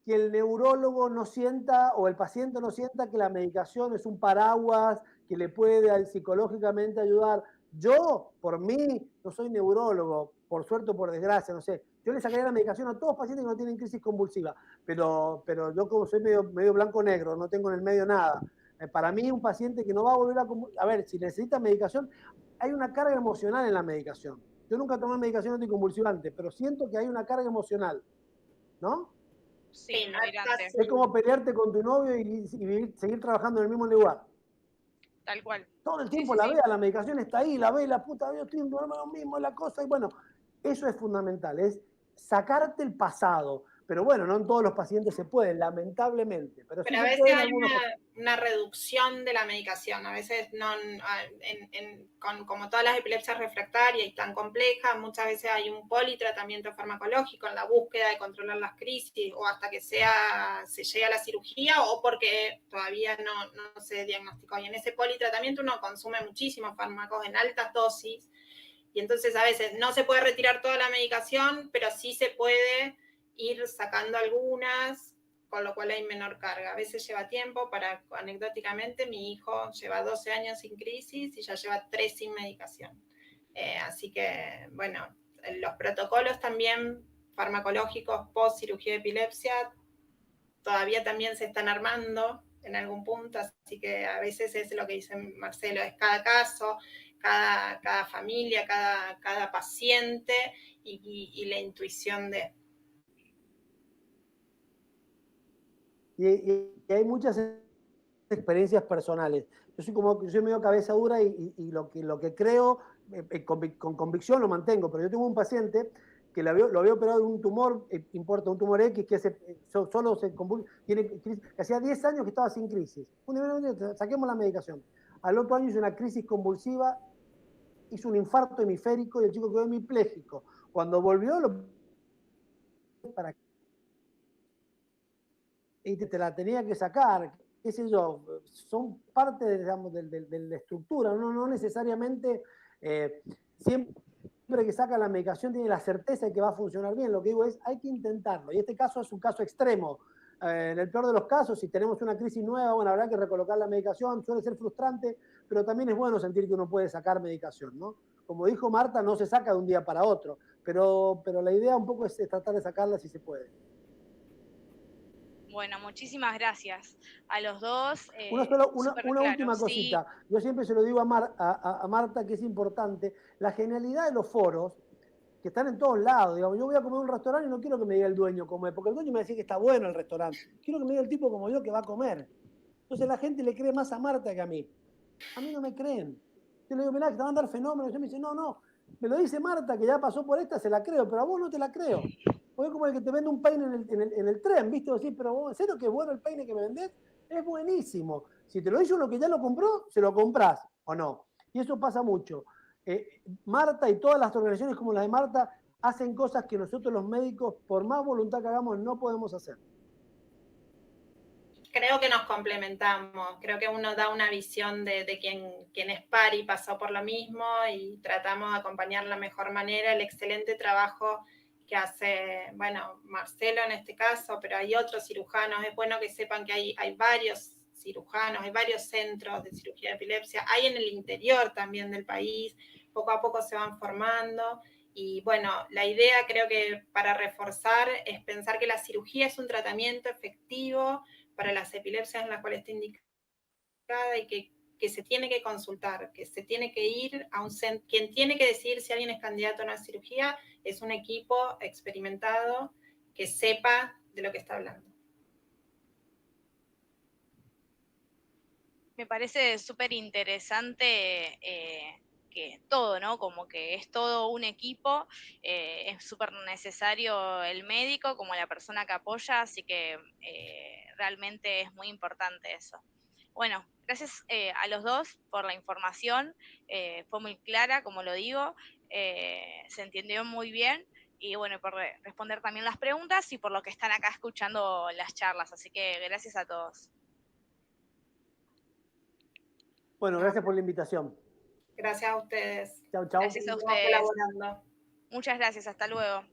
que el neurólogo no sienta o el paciente no sienta que la medicación es un paraguas que le puede psicológicamente ayudar. Yo, por mí, no soy neurólogo, por suerte o por desgracia, no sé. Yo le sacaría la medicación a todos los pacientes que no tienen crisis convulsiva, pero yo como soy medio blanco-negro, no tengo en el medio nada. Para mí, un paciente que no va a volver a ver, si necesita medicación, hay una carga emocional en la medicación. Yo nunca tomé medicación anticonvulsivante, pero siento que hay una carga emocional, ¿no? Sí, muy grande. Es como pelearte con tu novio y seguir trabajando en el mismo lugar. Tal cual. Todo el tiempo la vea, la medicación está ahí, la ve, la puta, yo estoy en lo mismo, la cosa, y bueno, eso es fundamental, es sacarte el pasado. Pero bueno, no en todos los pacientes se puede, lamentablemente. Pero sí a se veces puede en hay algunos. una reducción de la medicación. A veces, como todas las epilepsias refractarias y tan complejas, muchas veces hay un politratamiento farmacológico en la búsqueda de controlar las crisis o hasta que se llegue a la cirugía o porque todavía no se diagnosticó. Y en ese politratamiento uno consume muchísimos fármacos en altas dosis y entonces a veces no se puede retirar toda la medicación, pero sí se puede ir sacando algunas, con lo cual hay menor carga. A veces lleva tiempo, anecdóticamente, mi hijo lleva 12 años sin crisis y ya lleva 3 sin medicación. Así que, bueno, los protocolos también farmacológicos post cirugía de epilepsia todavía también se están armando en algún punto, así que a veces es lo que dice Marcelo, es cada caso, cada familia, cada paciente y la intuición de... Y hay muchas experiencias personales. Yo soy medio cabeza dura y lo que creo, con convicción lo mantengo, pero yo tengo un paciente que lo había operado de un tumor, un tumor X que solo se tiene crisis, que hacía 10 años que estaba sin crisis. Saquemos la medicación. Al otro año hizo una crisis convulsiva, hizo un infarto hemisférico y el chico quedó hemipléjico. Cuando volvió, y te la tenía que sacar, qué sé yo, son parte, digamos, de la estructura, no necesariamente siempre que saca la medicación tiene la certeza de que va a funcionar bien. Lo que digo es, hay que intentarlo, y este caso es un caso extremo. En el peor de los casos, si tenemos una crisis nueva, bueno, habrá que recolocar la medicación, suele ser frustrante, pero también es bueno sentir que uno puede sacar medicación, ¿no? Como dijo Marta, no se saca de un día para otro, pero la idea un poco es tratar de sacarla si se puede. Bueno, muchísimas gracias a los dos. Una última cosita. Sí. Yo siempre se lo digo a Marta, que es importante. La genialidad de los foros, que están en todos lados. Digamos, yo voy a comer a un restaurante y no quiero que me diga el dueño comer, porque el dueño me dice que está bueno el restaurante. Quiero que me diga el tipo como yo que va a comer. Entonces la gente le cree más a Marta que a mí. A mí no me creen. Yo le digo, mirá, que te van a dar fenómenos. Yo me dice, no. Me lo dice Marta, que ya pasó por esta, se la creo, pero a vos no te la creo. Porque es como el que te vende un peine en el tren, ¿viste? Decís, pero vos, ¿en serio que es bueno el peine que me vendés? Es buenísimo. Si te lo dice uno que ya lo compró, se lo comprás, ¿o no? Y eso pasa mucho. Marta y todas las organizaciones como la de Marta hacen cosas que nosotros los médicos, por más voluntad que hagamos, no podemos hacer. Creo que nos complementamos, creo que uno da una visión de quien es par y pasó por lo mismo y tratamos de acompañar de la mejor manera el excelente trabajo que hace, bueno, Marcelo en este caso, pero hay otros cirujanos. Es bueno que sepan que hay varios cirujanos, hay varios centros de cirugía de epilepsia, hay en el interior también del país, poco a poco se van formando. Y bueno, la idea creo que para reforzar es pensar que la cirugía es un tratamiento efectivo para las epilepsias en las cuales está indicada y que se tiene que consultar, que se tiene que ir a un centro. Quien tiene que decidir si alguien es candidato a una cirugía es un equipo experimentado que sepa de lo que está hablando. Me parece súper interesante que todo, ¿no? Como que es todo un equipo, es súper necesario el médico como la persona que apoya, así que realmente es muy importante eso. Bueno, gracias a los dos por la información, fue muy clara, como lo digo. se entendió muy bien. Y bueno, por responder también las preguntas y por lo que están acá escuchando las charlas. Así que gracias a todos. Bueno, gracias por la invitación. Gracias a ustedes. Chau, chau. Gracias a Seguimos ustedes. colaborando. Muchas gracias. Hasta luego.